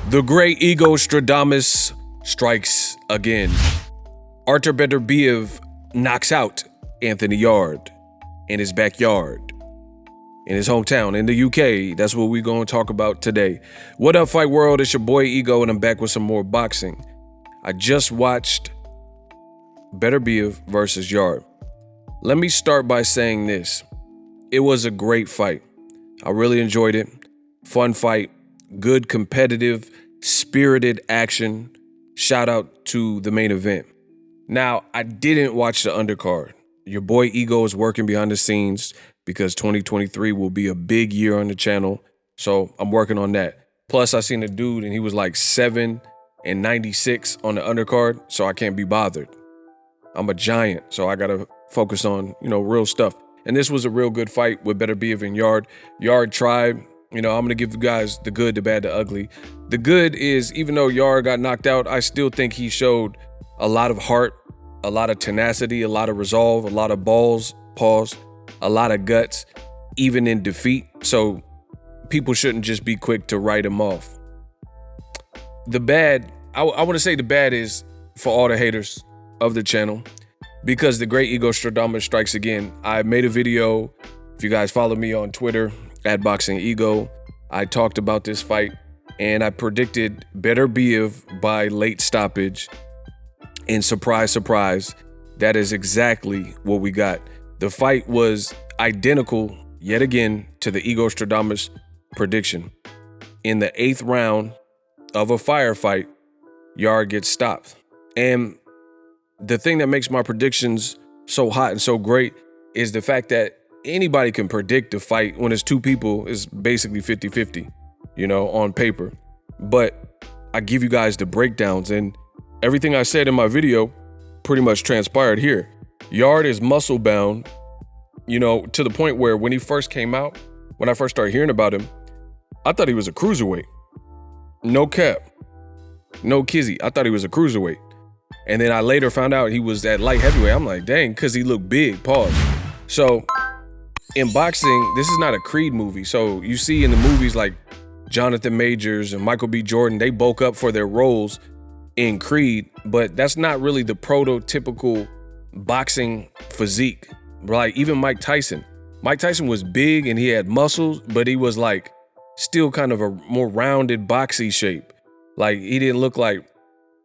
The great ego Stradamus strikes again. ARTUR Beterbiev knocks out Anthony Yarde in his backyard, in his hometown, in the UK. That's what we're going to talk about today. What up, Fight World? It's your boy Ego, and I'm back with some more boxing. I just watched Beterbiev versus Yarde. Let me start by saying this. It was a great fight. I really enjoyed it. Fun fight, good competitive, spirited action. Shout out to the main event. Now, I didn't watch the undercard. Your boy Ego is working behind the scenes because 2023 will be a big year on the channel. So I'm working on that. Plus, I seen a dude and he was like 7-96 on the undercard, so I can't be bothered. I'm a giant, so I gotta focus on, real stuff. And this was a real good fight with Beterbiev and Yarde. Yarde tried. I'm gonna give you guys the good, the bad, the ugly. The good is, even though Yarde got knocked out, I still think he showed a lot of heart, a lot of tenacity, a lot of resolve, a lot of balls, a lot of guts, even in defeat. So people shouldn't just be quick to write him off. The bad, I want to say the bad is for all the haters of the channel, because the great ego Stradamus strikes again. I made a video. If you guys follow me on Twitter, @Boxingego, I talked about this fight and I predicted Beterbiev by late stoppage. And surprise, surprise, that is exactly what we got. The fight was identical yet again to the ego Stradamus prediction. In the 8th round of a firefight, Yarde gets stopped. And the thing that makes my predictions so hot and so great is the fact that anybody can predict a fight when it's two people. It's basically 50-50, on paper. But I give you guys the breakdowns, and everything I said in my video pretty much transpired here. Yarde is muscle bound, to the point where when he first came out, when I first started hearing about him, I thought he was a cruiserweight. No cap. No kizzy. I thought he was a cruiserweight. And then I later found out he was at light heavyweight. I'm like, dang, because he looked big, pause. So in boxing, this is not a Creed movie. So you see in the movies like Jonathan Majors and Michael B. Jordan, they bulk up for their roles in Creed, but that's not really the prototypical boxing physique. Like even Mike Tyson. Mike Tyson was big and he had muscles, but he was like still kind of a more rounded, boxy shape. Like he didn't look like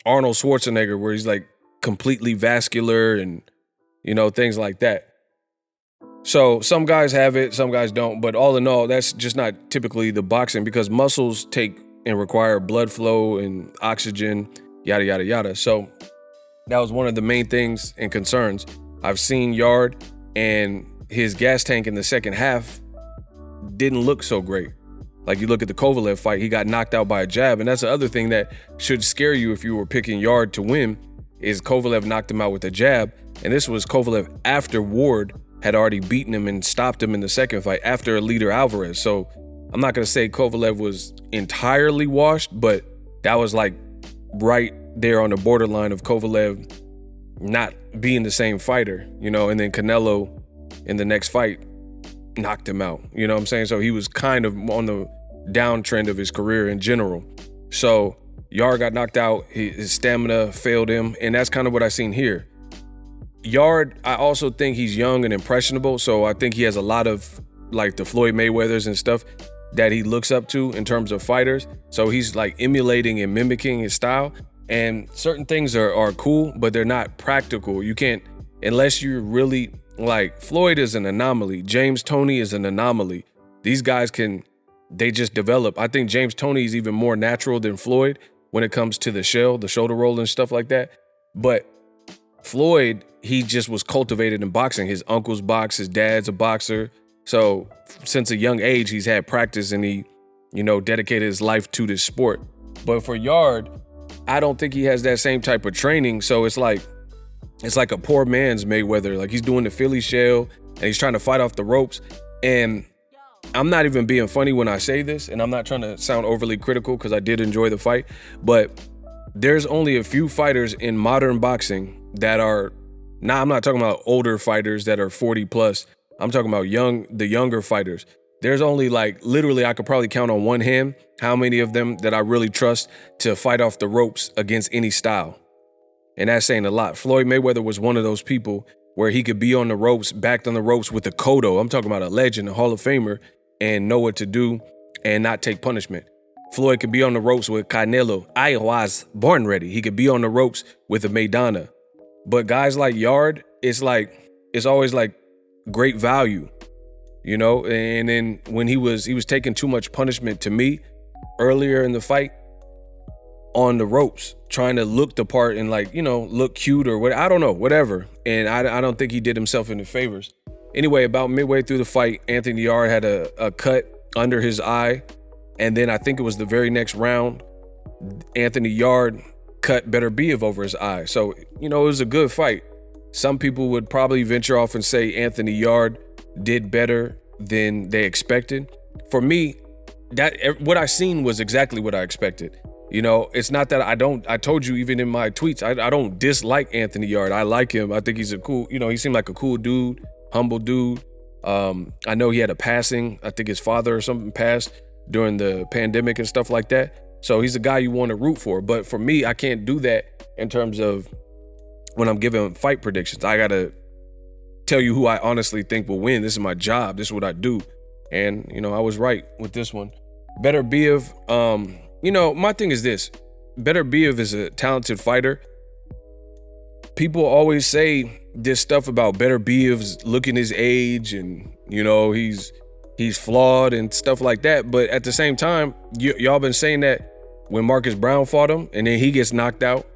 Arnold Schwarzenegger, where he's like completely vascular and, things like that. So some guys have it, some guys don't, but all in all, that's just not typically the boxing, because muscles take and require blood flow and oxygen, yada, yada, yada. So that was one of the main things and concerns. I've seen Yarde, and his gas tank in the second half didn't look so great. Like you look at the Kovalev fight, he got knocked out by a jab. And that's the other thing that should scare you if you were picking Yarde to win, is Kovalev knocked him out with a jab. And this was Kovalev after Ward had already beaten him and stopped him in the second fight after Alida Alvarez. So I'm not gonna say Kovalev was entirely washed, but that was like right there on the borderline of Kovalev not being the same fighter, and then Canelo in the next fight knocked him out. You know what I'm saying? So he was kind of on the downtrend of his career in general. So Yarde got knocked out, his stamina failed him, and that's kind of what I seen here. Yarde, I also think he's young and impressionable, so I think he has a lot of like the Floyd Mayweathers and stuff that he looks up to in terms of fighters. So he's like emulating and mimicking his style, and certain things are cool, but they're not practical. You can't, unless you're really like, Floyd is an anomaly. James Toney is an anomaly. These guys they just develop. I think James Toney is even more natural than Floyd when it comes to the shoulder roll and stuff like that. But Floyd, he just was cultivated in boxing. His uncle's box, his dad's a boxer. So since a young age, he's had practice and he, dedicated his life to this sport. But for Yarde, I don't think he has that same type of training. So it's like a poor man's Mayweather. Like he's doing the Philly shell and he's trying to fight off the ropes. And I'm not even being funny when I say this, and I'm not trying to sound overly critical because I did enjoy the fight, but there's only a few fighters in modern boxing that are, I'm not talking about older fighters that are 40 plus. I'm talking about the younger fighters There's only like literally I could probably count on one hand how many of them that I really trust to fight off the ropes against any style. And that's saying a lot. Floyd Mayweather was one of those people where he could be on the ropes, backed on the ropes with a Cotto. I'm talking about a legend, a Hall of Famer, and know what to do and not take punishment. Floyd could be on the ropes with Canelo. I was born ready. He could be on the ropes with a Maidana. But guys like Yarde, it's always like great value, you know? And then when he was taking too much punishment to me earlier in the fight on the ropes, trying to look the part and like, you know, look cute or what, I don't know, whatever. And I don't think he did himself any favors. Anyway, about midway through the fight, Anthony Yarde had a cut under his eye. And then I think it was the very next round, Anthony Yarde cut Beterbiev over his eye. So, you know, it was a good fight. Some people would probably venture off and say Anthony Yarde did better than they expected. For me, what I seen was exactly what I expected. You know, it's not that I told you even in my tweets, I don't dislike Anthony Yarde. I like him. I think he's a cool, you know, he seemed like a cool dude, humble dude. I know he had a passing. I think his father or something passed during the pandemic and stuff like that. So he's a guy you want to root for. But for me, I can't do that in terms of when I'm giving fight predictions. I got to tell you who I honestly think will win. This is my job. This is what I do. And, you know, I was right with this one. Beterbiev, you know, my thing is this. Beterbiev is a talented fighter. People always say this stuff about Beterbiev's looking his age and, you know, he's flawed and stuff like that. But at the same time, y'all been saying that when Marcus Brown fought him and then he gets knocked out.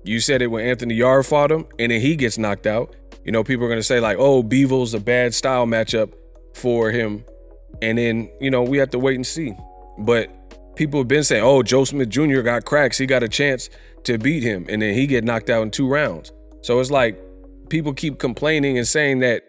You said it when Anthony Yarde fought him and then he gets knocked out. You know, people are going to say like, oh, Bevel's a bad style matchup for him. And then, you know, we have to wait and see. But people have been saying, oh, Joe Smith Jr. got cracks. He got a chance to beat him. And then he get knocked out in 2 rounds. So it's like people keep complaining and saying that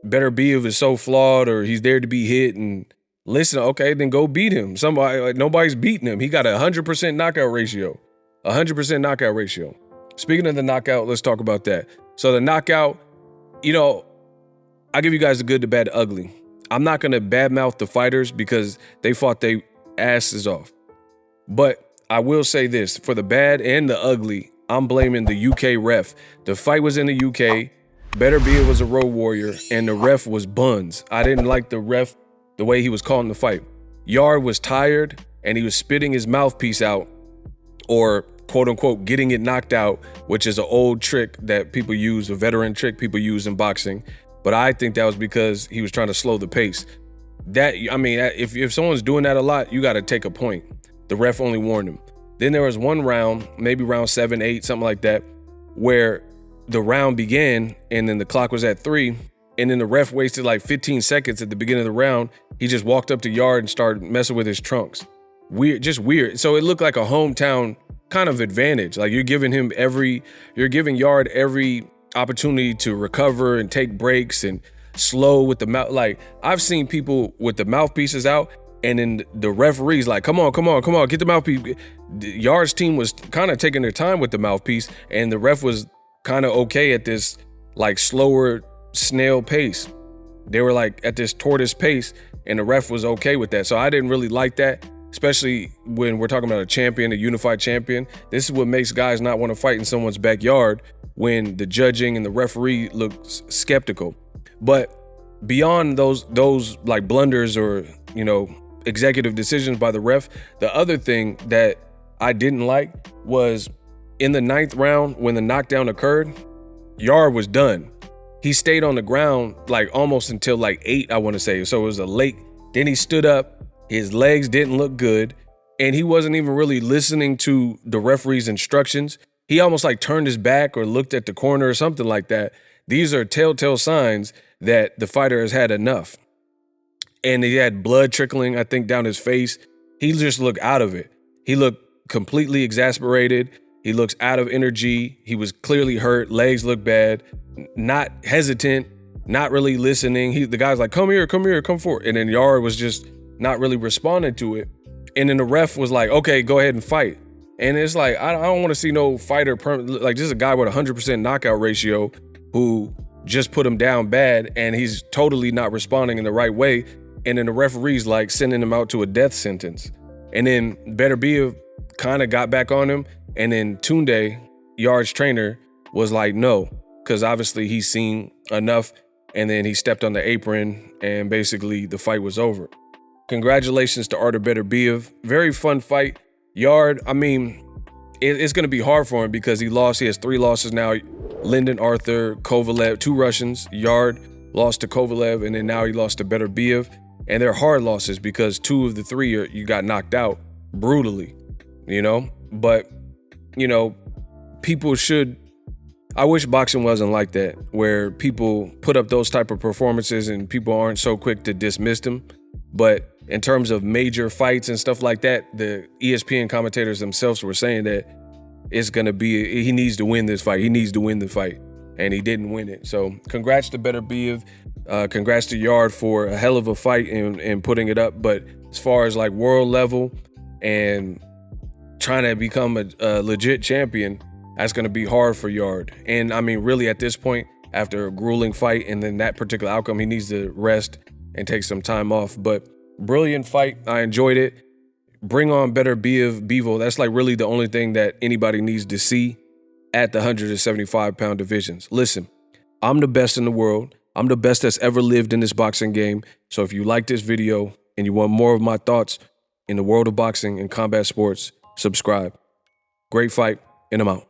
Beterbiev is so flawed or he's there to be hit. And listen, okay, then go beat him. Nobody's beating him. He got a 100% knockout ratio. 100% knockout ratio. Speaking of the knockout, let's talk about that. So the knockout, you know, I give you guys the good, the bad, the ugly. I'm not going to badmouth the fighters because they fought their asses off. But I will say this, for the bad and the ugly, I'm blaming the UK ref. The fight was in the UK. Beterbiev was a road warrior and the ref was buns. I didn't like the ref, the way he was calling the fight. Yarde was tired and he was spitting his mouthpiece out, or quote unquote getting it knocked out, which is an old trick that people use, a veteran trick people use in boxing. But I think that was because he was trying to slow the pace. That, I mean, if someone's doing that a lot, you got to take a point. The ref only warned him. Then there was one round, maybe round 7, 8, something like that, where the round began and then the clock was at 3. And then the ref wasted like 15 seconds at the beginning of the round. He just walked up to Yarde and started messing with his trunks. Weird, just weird. So it looked like a hometown kind of advantage. Like you're giving Yarde every opportunity to recover and take breaks and slow with the mouth. Like I've seen people with the mouthpieces out and then the referee's like, come on, get the mouthpiece. Yarde's team was kind of taking their time with the mouthpiece and the ref was kind of okay at this like slower snail pace. They were like at this tortoise pace and the ref was okay with that. So I didn't really like that, especially when we're talking about a champion, a unified champion. This is what makes guys not want to fight in someone's backyard when the judging and the referee looks skeptical. But beyond those like blunders or, you know, executive decisions by the ref, the other thing that I didn't like was in the 9th round when the knockdown occurred, Yarde was done. He stayed on the ground like almost until like 8, I want to say. So it was a late. Then he stood up. His legs didn't look good. And he wasn't even really listening to the referee's instructions. He almost like turned his back or looked at the corner or something like that. These are telltale signs that the fighter has had enough. And he had blood trickling, I think, down his face. He just looked out of it. He looked completely exasperated. He looks out of energy. He was clearly hurt. Legs look bad. Not hesitant. Not really listening. The guy's like, come here, come forward. And then Yarde was just not really responding to it. And then the ref was like, okay, go ahead and fight. And it's like, I don't want to see no fighter, like this is a guy with a 100% knockout ratio who just put him down bad and he's totally not responding in the right way. and then the referee's like sending him out to a death sentence. And then Beterbiev kind of got back on him, and then Tunde, Yarde's trainer, was like, no, because obviously he's seen enough, and then he stepped on the apron, and basically the fight was over. Congratulations to ARTUR Beterbiev. Very fun fight. Yarde, I mean, it's going to be hard for him because he lost. He has 3 losses now. Lyndon, Arthur, Kovalev, 2 Russians. Yarde lost to Kovalev, and then now he lost to Beterbiev. And they're hard losses because 2 of the 3 you got knocked out brutally, you know? But, you know, people should, I wish boxing wasn't like that, where people put up those type of performances and people aren't so quick to dismiss them. But in terms of major fights and stuff like that, the ESPN commentators themselves were saying that it's going to be, he needs to win this fight. He needs to win the fight. And he didn't win it. So congrats to Beterbiev. Congrats to Yarde for a hell of a fight and putting it up. But as far as like world level and trying to become a legit champion, that's going to be hard for Yarde. And I mean, really at this point, after a grueling fight and then that particular outcome, he needs to rest and take some time off. But brilliant fight. I enjoyed it. Bring on Beterbiev, Bevo. That's like really the only thing that anybody needs to see at the 175-pound divisions. Listen, I'm the best in the world. I'm the best that's ever lived in this boxing game. So if you like this video and you want more of my thoughts in the world of boxing and combat sports, subscribe. Great fight, and I'm out.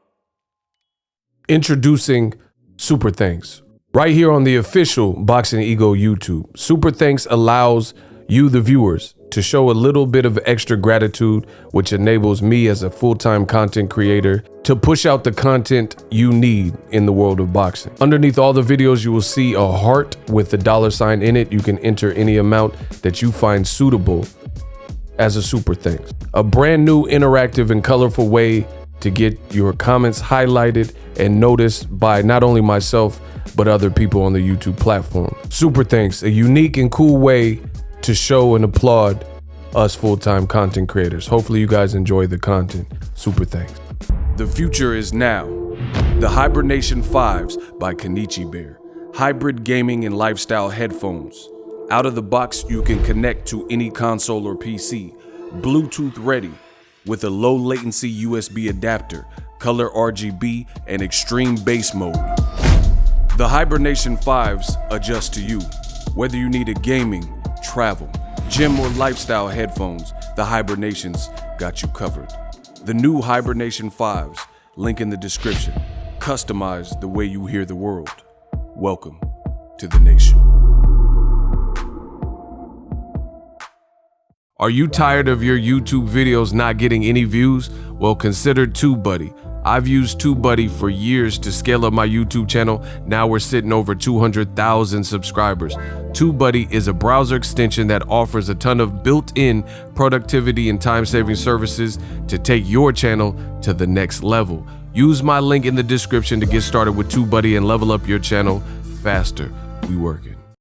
Introducing Super Thanks. Right here on the official Boxingego YouTube. Super Thanks allows you, the viewers, to show a little bit of extra gratitude, which enables me as a full-time content creator to push out the content you need in the world of boxing. Underneath all the videos, you will see a heart with the $sign in it. You can enter any amount that you find suitable as a super thanks. A brand new interactive and colorful way to get your comments highlighted and noticed by not only myself, but other people on the YouTube platform. Super thanks, a unique and cool way to show and applaud us full-time content creators. Hopefully you guys enjoy the content. Super thanks. The future is now. The Hibernation 5s by Kenichi Bear. Hybrid gaming and lifestyle headphones. Out of the box, you can connect to any console or PC. Bluetooth ready with a low latency USB adapter, color RGB, and extreme bass mode. The Hibernation 5s adjust to you. Whether you need a gaming, travel, gym, or lifestyle headphones, the Hibernations got you covered. The new Hibernation 5s, link in the description. Customize the way you hear the world. Welcome to the nation. Are you tired of your YouTube videos not getting any views? Well, consider TubeBuddy. I've used TubeBuddy for years to scale up my YouTube channel. Now we're sitting over 200,000 subscribers. TubeBuddy is a browser extension that offers a ton of built-in productivity and time-saving services to take your channel to the next level. Use my link in the description to get started with TubeBuddy and level up your channel faster. We working.